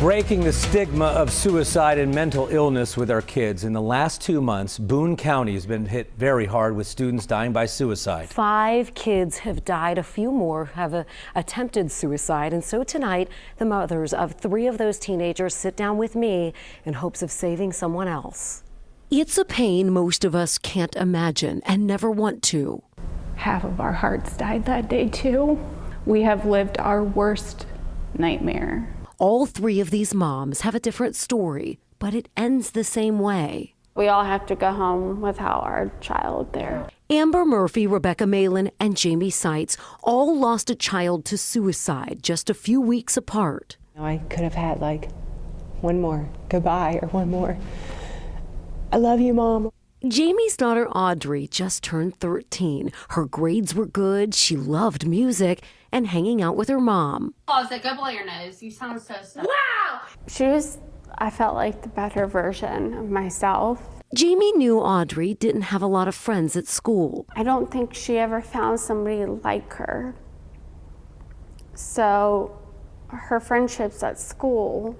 Breaking the stigma of suicide and mental illness with our kids. In the last 2 months, Boone County has been hit very hard with students dying by suicide. 5 kids have died. A few more have attempted suicide. And so tonight, the mothers of 3 of those teenagers sit down with me in hopes of saving someone else. It's a pain most of us can't imagine and never want to. Half of our hearts died that day too. We have lived our worst nightmare. All 3 of these moms have a different story, but it ends the same way. We all have to go home without our child there. Amber Murphy, Rebecca Malin, and Jamie Seitz all lost a child to suicide just a few weeks apart. I could have had like one more goodbye or one more I love you, Mom. Jamie's daughter Audrey just turned 13. Her grades were good, she loved music, and hanging out with her mom. Pause it, go blow your nose. You sound so stuck. Wow! She was, I felt like the better version of myself. Jamie knew Audrey didn't have a lot of friends at school. I don't think she ever found somebody like her. So her friendships at school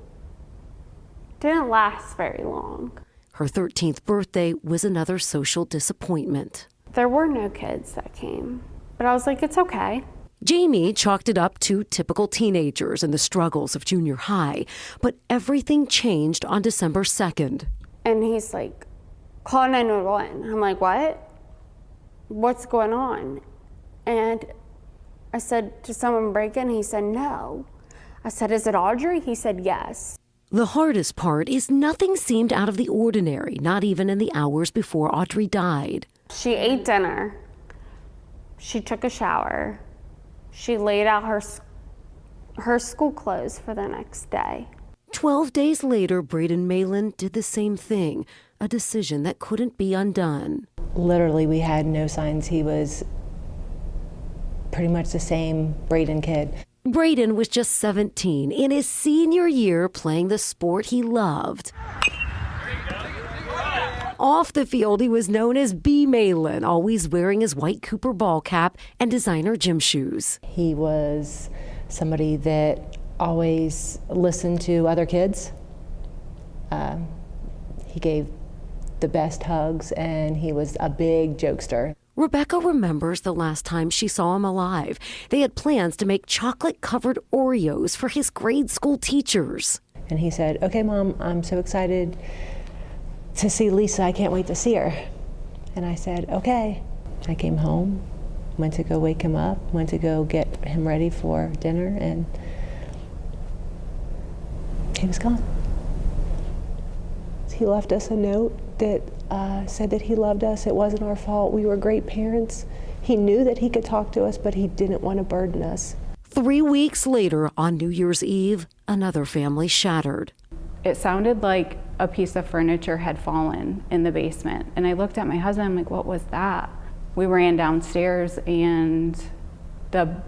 didn't last very long. Her 13th birthday was another social disappointment. There were no kids that came, but I was like, it's okay. Jamie chalked it up to typical teenagers and the struggles of junior high, but everything changed on December 2nd. And he's like, call 911. I'm like, what? What's going on? And I said, did someone break in? He said, no. I said, is it Audrey? He said, yes. The hardest part is nothing seemed out of the ordinary, not even in the hours before Audrey died. She ate dinner. She took a shower. She laid out her school clothes for the next day. 12 days later, Braden Malin did the same thing, a decision that couldn't be undone. Literally, we had no signs. He was pretty much the same Braden kid. Braden was just 17, in his senior year playing the sport he loved. Off the field, he was known as B. Malin, always wearing his white Cooper ball cap and designer gym shoes. He was somebody that always listened to other kids. He gave the best hugs, and he was a big jokester. Rebecca remembers the last time she saw him alive. They had plans to make chocolate-covered Oreos for his grade school teachers. And he said, okay, Mom, I'm so excited to see Lisa. I can't wait to see her. And I said, okay. I came home, went to go wake him up, went to go get him ready for dinner, and he was gone. He left us a note that said that he loved us. It wasn't our fault. We were great parents. He knew that he could talk to us, but he didn't want to burden us. 3 weeks later, on New Year's Eve, another family shattered. It sounded like a piece of furniture had fallen in the basement. And I looked at my husband, I'm like, what was that? We ran downstairs and the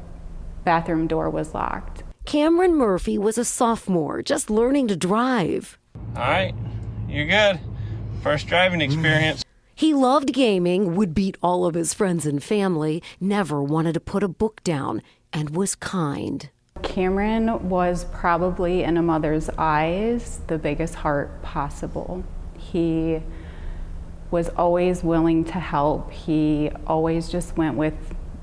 bathroom door was locked. Cameron Murphy was a sophomore, just learning to drive. All right, you're good. First driving experience. He loved gaming, would beat all of his friends and family, never wanted to put a book down, and was kind. Cameron was probably, in a mother's eyes, the biggest heart possible. He was always willing to help. He always just went with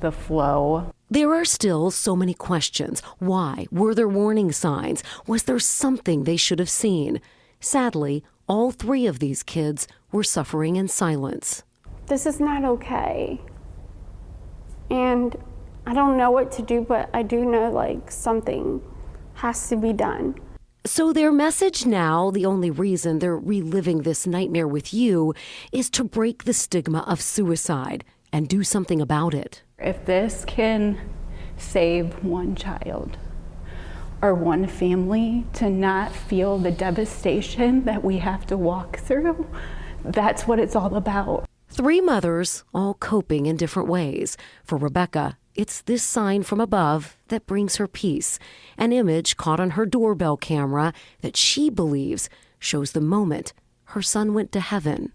the flow. There are still so many questions. Why? Were there warning signs? Was there something they should have seen? Sadly, all 3 of these kids were suffering in silence. This is not okay. And I don't know what to do, but I do know like something has to be done. So their message now, the only reason they're reliving this nightmare with you, is to break the stigma of suicide and do something about it. If this can save one child or one family to not feel the devastation that we have to walk through, that's what it's all about. 3 mothers, all coping in different ways. For Rebecca, it's this sign from above that brings her peace, an image caught on her doorbell camera that she believes shows the moment her son went to heaven.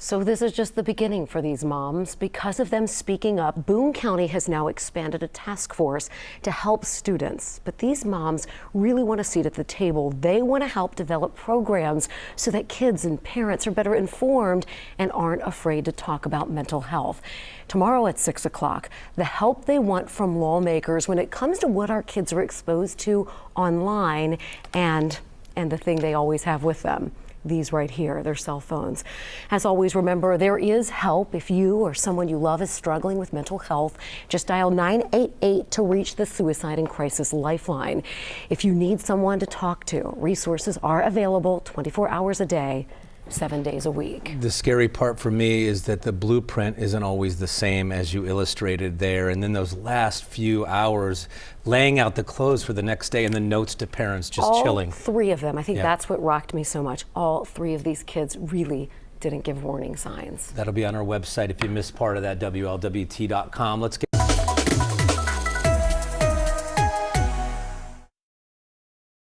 So this is just the beginning for these moms. Because of them speaking up, Boone County has now expanded a task force to help students. But these moms really want a seat at the table. They want to help develop programs so that kids and parents are better informed and aren't afraid to talk about mental health. Tomorrow at 6 o'clock, the help they want from lawmakers when it comes to what our kids are exposed to online and the thing they always have with them. These right here, their cell phones. As always, remember, there is help if you or someone you love is struggling with mental health. Just dial 988 to reach the Suicide and Crisis Lifeline. If you need someone to talk to, resources are available 24 hours a day, 7 days a week. The scary part for me is that the blueprint isn't always the same as you illustrated there. And then those last few hours, laying out the clothes for the next day and the notes to parents, just chilling. All three of them. I think Yeah. that's what rocked me so much. All three of these kids really didn't give warning signs. That'll be on our website if you missed part of that, WLWT.com. Let's get